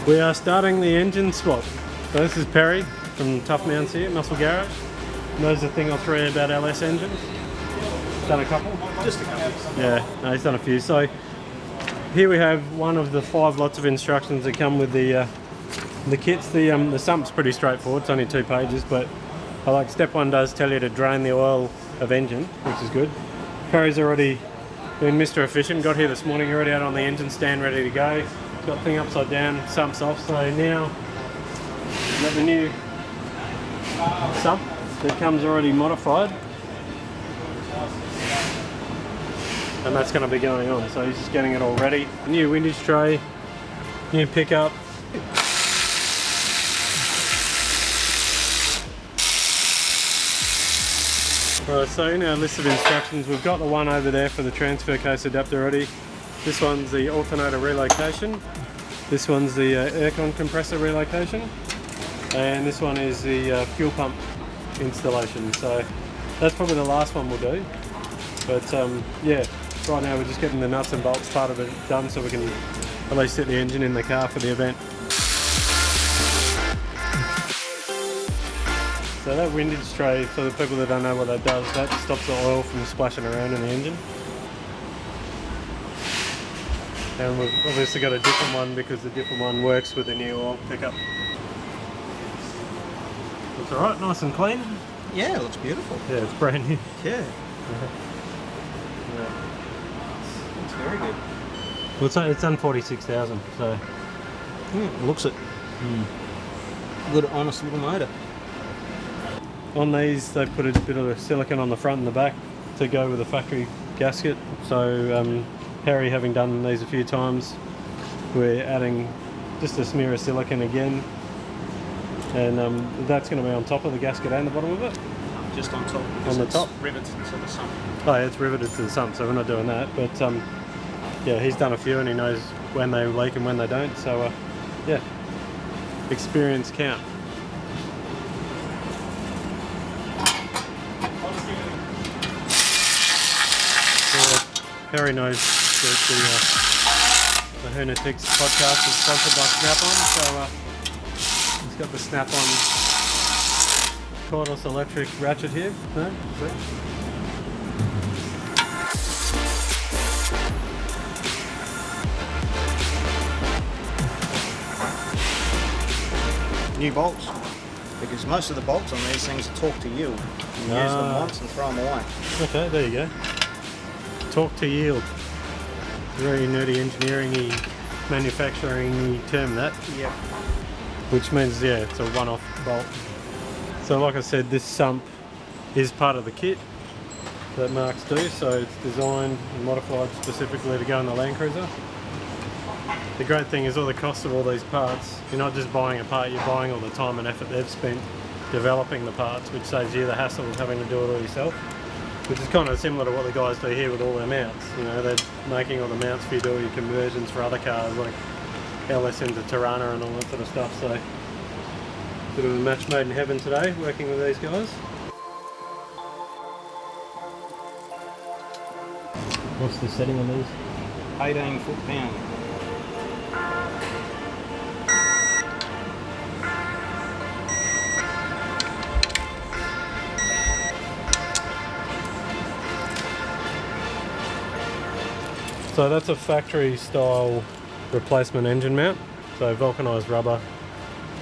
We are starting the engine swap. So this is Perry from Tuff Mounts here, Muscle Garage. Knows a thing or three about LS engines. Done a couple? Just a couple. Yeah, no, he's done a few. So here we have one of the 5 lots of instructions that come with the kits. The sump's pretty straightforward, it's only 2 pages, but I like step 1 does tell you to drain the oil of engine, which is good. Perry's already been Mr. Efficient, got here this morning, already out on the engine stand ready to go. Got the thing upside down, sump's off, so now we've got the new sump that comes already modified. And that's going to be going on, so he's just getting it all ready. New windage tray, new pickup. Right, so in our list of instructions, we've got the one over there for the transfer case adapter already. This one's the alternator relocation. This one's the aircon compressor relocation. And this one is the fuel pump installation. So that's probably the last one we'll do. But yeah, right now we're just getting the nuts and bolts part of it done so we can at least set the engine in the car for the event. So that windage tray, for the people that don't know what that does, that stops the oil from splashing around in the engine. And we've obviously got a different one because the different one works with the new oil pickup. Looks alright, nice and clean. Yeah, it looks beautiful. Yeah, it's brand new. Yeah. Yeah. It's very good. Well, it's done 46,000, so... It looks it. Good, honest little motor. On these, they put a bit of silicone on the front and the back to go with the factory gasket. So Harry, having done these a few times, we're adding just a smear of silicone again, and that's going to be on top of the gasket and the bottom of it. Just on top. On the top. Riveted to the sump. Oh, yeah, it's riveted to the sump, so we're not doing that. But yeah, he's done a few and he knows when they leak and when they don't. So yeah, experience count. Harry knows that the HoonTV podcast is sponsored by Snap-on, so he's got the Snap-on cordless electric ratchet here. No? New bolts, because most of the bolts on these things talk to yield. You use them once and throw them away. Okay, there you go. Talk to yield. Very nerdy engineering-y, manufacturing-y term that. Yep. Which means, yeah, it's a one-off bolt. So like I said, this sump is part of the kit that Marks do, so it's designed and modified specifically to go in the Landcruiser. The great thing is all the cost of all these parts, you're not just buying a part, you're buying all the time and effort they've spent developing the parts, which saves you the hassle of having to do it all yourself. Which is kind of similar to what the guys do here with all their mounts. You know, they're making all the mounts for you to do all your conversions for other cars like LS into Tirana and all that sort of stuff. So, bit of a match made in heaven today, working with these guys. What's the setting on these? 18 foot-pound. So that's a factory style replacement engine mount. So vulcanized rubber,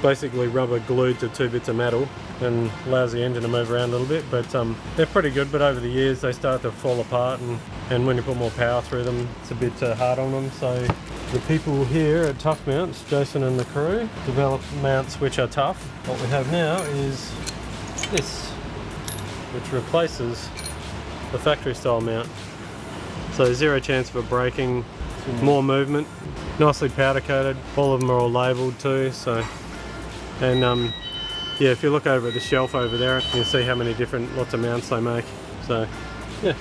basically rubber glued to 2 bits of metal, and allows the engine to move around a little bit. But they're pretty good, but over the years they start to fall apart, and when you put more power through them, it's a bit hard on them. So the people here at Tuff Mounts, Jason and the crew, develop mounts which are tough. What we have now is this, which replaces the factory style mount. So 0 chance for breaking, more movement, nicely powder coated. All of them are all labelled too. So, and yeah, if you look over at the shelf over there, you can see how many different lots of mounts they make. So, yeah.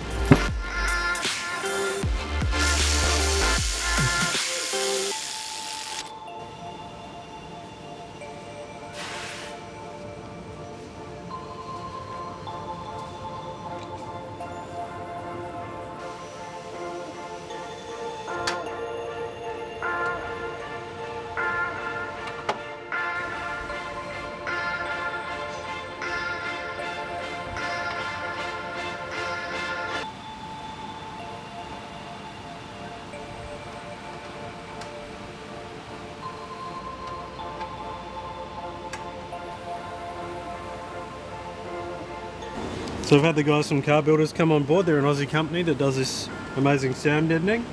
So I've had the guys from Car Builders come on board. They're an Aussie company that does this amazing sound deadening,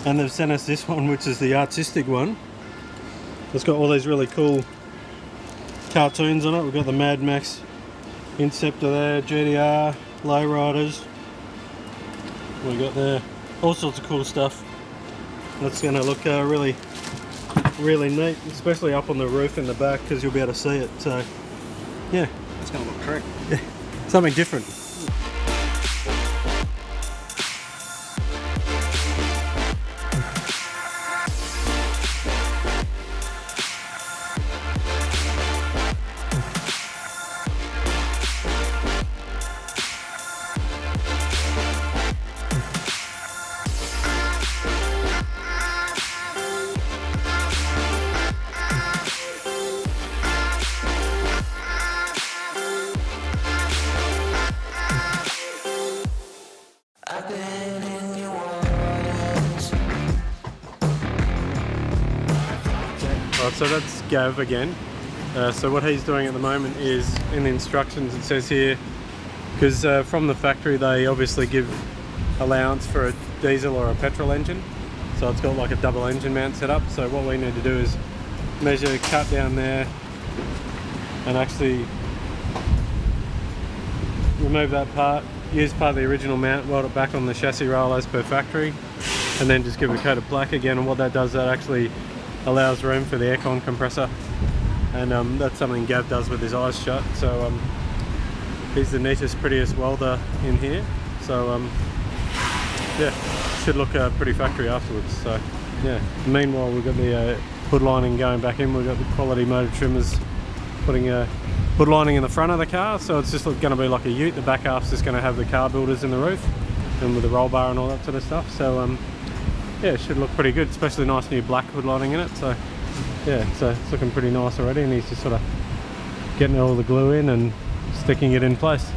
and they've sent us this one, which is the artistic one. It's got all these really cool cartoons on it. We've got the Mad Max Inceptor there, GTR, lowriders. We got there all sorts of cool stuff. That's going to look really neat, especially up on the roof in the back, because you'll be able to see it. So yeah, It's going to look trick. yeah, something different. Right, so that's Gav again. So what he's doing at the moment is, in the instructions it says here, because from the factory they obviously give allowance for a diesel or a petrol engine, so it's got like a double engine mount set up. So what we need to do is measure, cut down there, and actually remove that part, use part of the original mount, weld it back on the chassis rail as per factory, and then just give it a coat of black again. And what that does, that actually allows room for the aircon compressor, and that's something Gav does with his eyes shut. So he's the neatest, prettiest welder in here. So yeah, should look pretty factory afterwards. So yeah, meanwhile we've got the hood lining going back in. We've got the quality motor trimmers putting a hood lining in the front of the car, so it's just going to be like a ute. The back half's just going to have the Car Builders in the roof, and with the roll bar and all that sort of stuff. So yeah, it should look pretty good, especially nice new black hood lining in it. So yeah, so it's looking pretty nice already, and he's just sort of getting all the glue in and sticking it in place.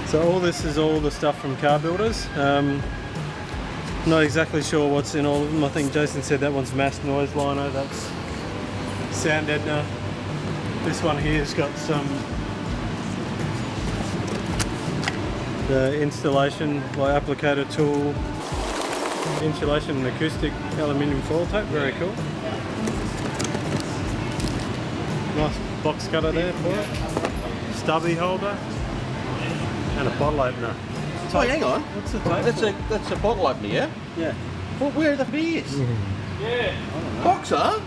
So all this is all the stuff from Car Builders. Not exactly sure what's in all of them. I think Jason said that one's mass noise liner, that's sound deadener. This one here's got some installation, like applicator tool, insulation and acoustic aluminium foil tape, very cool. Nice box cutter there for it. Stubby holder. And a bottle opener. Oh, hang on. What's the tape? That's a bottle opener, yeah? Yeah. Well, where are the beers? Yeah. Boxer?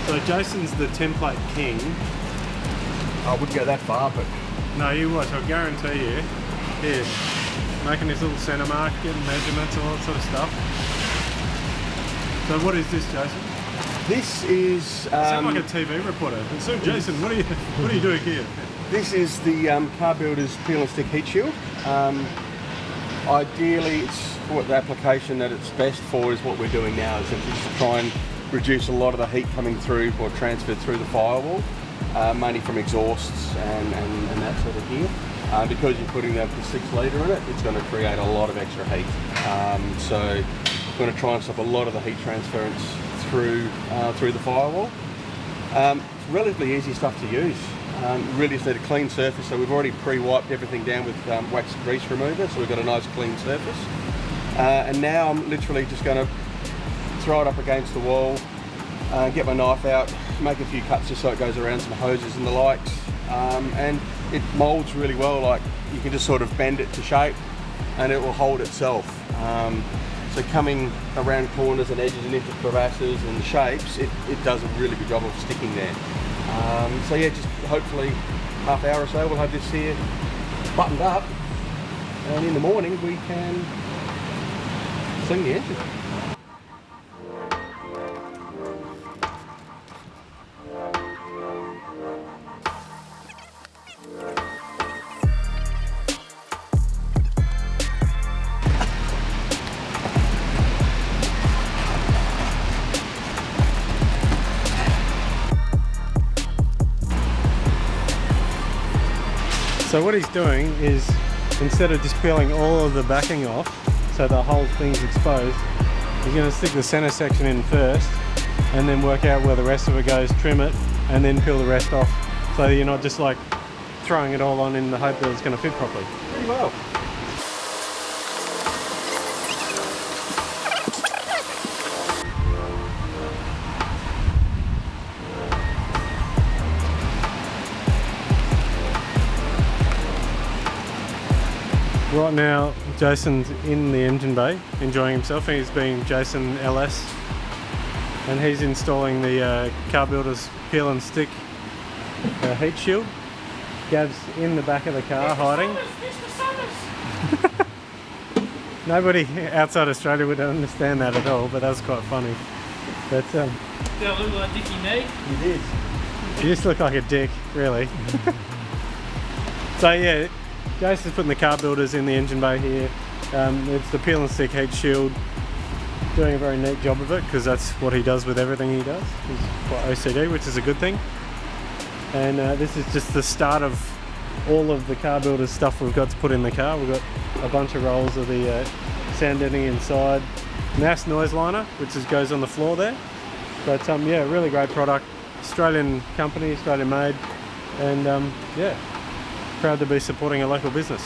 So Jason's the template king. I wouldn't go that far, but No, you watch, I guarantee you. Here, making his little centre mark, getting measurements, all that sort of stuff. So what is this, Jason? this is You sound like a TV reporter. And so Jason, what are you doing here? this is the Car Builders peel and stick heat shield. Ideally, it's what the application that it's best for is what we're doing now, is just to try and reduce a lot of the heat coming through or transferred through the firewall, mainly from exhausts and that sort of gear. Because you're putting the 6 litre in it, it's going to create a lot of extra heat. So we're going to try and stop a lot of the heat transference through the firewall. It's relatively easy stuff to use. Really just need a clean surface, so we've already pre-wiped everything down with wax grease remover, so we've got a nice clean surface. And now I'm literally just going to throw it up against the wall, get my knife out, make a few cuts just so it goes around some hoses and the likes, and it molds really well. Like, you can just sort of bend it to shape and it will hold itself. So coming around corners and edges and into crevasses and shapes, it does a really good job of sticking there. So yeah, just hopefully half hour or so we'll have this here buttoned up, and in the morning we can sling the engine. So what he's doing is, instead of just peeling all of the backing off so the whole thing's exposed, he's going to stick the center section in first and then work out where the rest of it goes, trim it, and then peel the rest off, so you're not just like throwing it all on in the hope that it's going to fit properly. Pretty well. Right now, Jason's in the engine bay enjoying himself. He's being Jason LS, and he's installing the car builder's peel and stick heat shield. Gav's in the back of the car hiding. Nobody outside Australia would understand that at all, but that's quite funny. But do I look like Dickie me? you did. You just look like a dick, really. So yeah, Jason's putting the car builders in the engine bay here. It's the peel and stick heat shield. Doing a very neat job of it, because that's what he does with everything he does. He's quite OCD, which is a good thing. And this is just the start of all of the car builders stuff we've got to put in the car. We've got a bunch of rolls of the sound deadening inside. Mass noise liner, which goes on the floor there. But yeah, really great product. Australian company, Australian made. And yeah, proud to be supporting a local business.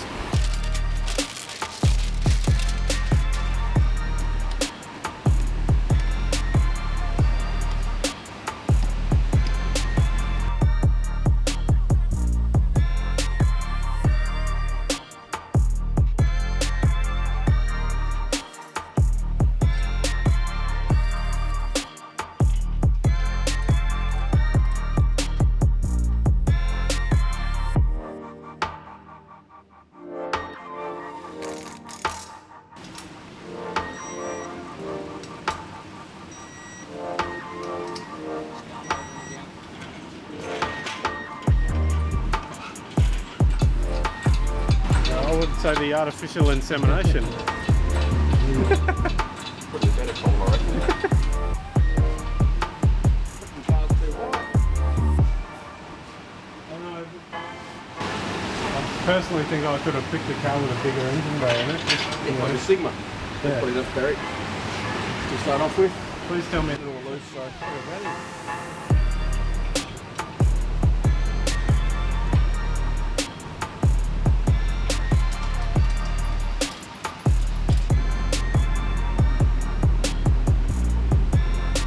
I would say the artificial insemination. Probably better call, I reckon. I personally think I could have picked a car with a bigger engine bay in it. Yeah, like a Sigma. That's Yeah. probably enough, Barry. To start off with. Please tell me. A little loose, so.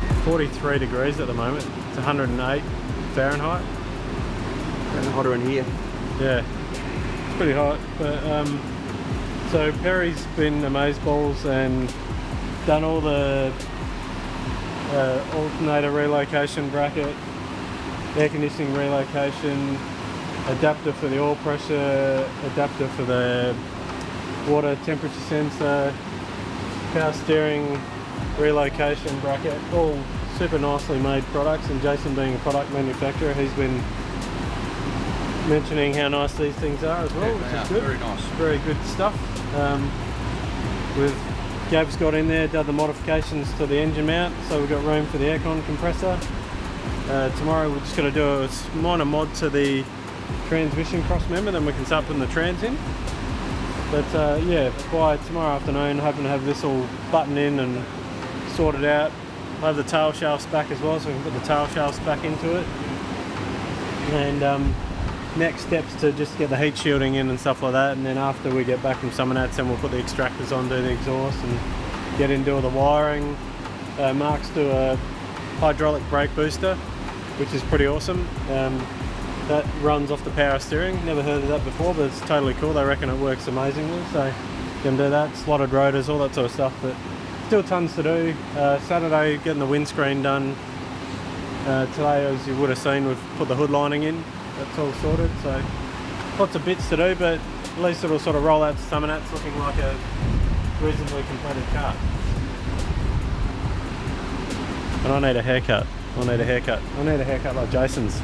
It's 43 degrees at the moment. It's 108 Fahrenheit. And hotter in here. Yeah, it's pretty hot. But so Perry's been amazeballs and done all the alternator relocation bracket, air conditioning relocation, adapter for the oil pressure, adapter for the water temperature sensor, power steering relocation bracket, all super nicely made products. And Jason, being a product manufacturer, he's been mentioning how nice these things are as well, which is good. Very nice. Very good stuff. Gav's got in there, done the modifications to the engine mount, so we've got room for the aircon compressor. Tomorrow we're just going to do a minor mod to the transmission cross member, then we can start putting the trans in. But yeah, by tomorrow afternoon, hoping to have this all buttoned in and sorted out. I'll have the tail shafts back as well, so we can put the tail shafts back into it. And next steps to just get the heat shielding in and stuff like that, and then after we get back from Summernats, then we'll put the extractors on, do the exhaust and get into all the wiring. Mark's do a hydraulic brake booster, which is pretty awesome. That runs off the power steering. Never heard of that before, but it's totally cool. They reckon it works amazingly, so you can do that. Slotted rotors, all that sort of stuff, but still tons to do. Saturday, getting the windscreen done. Today, as you would have seen, we've put the hood lining in. That's all sorted, so lots of bits to do, but at least it'll sort of roll out to Summernats looking like a reasonably completed car. And I need a haircut. I need a haircut like Jason's.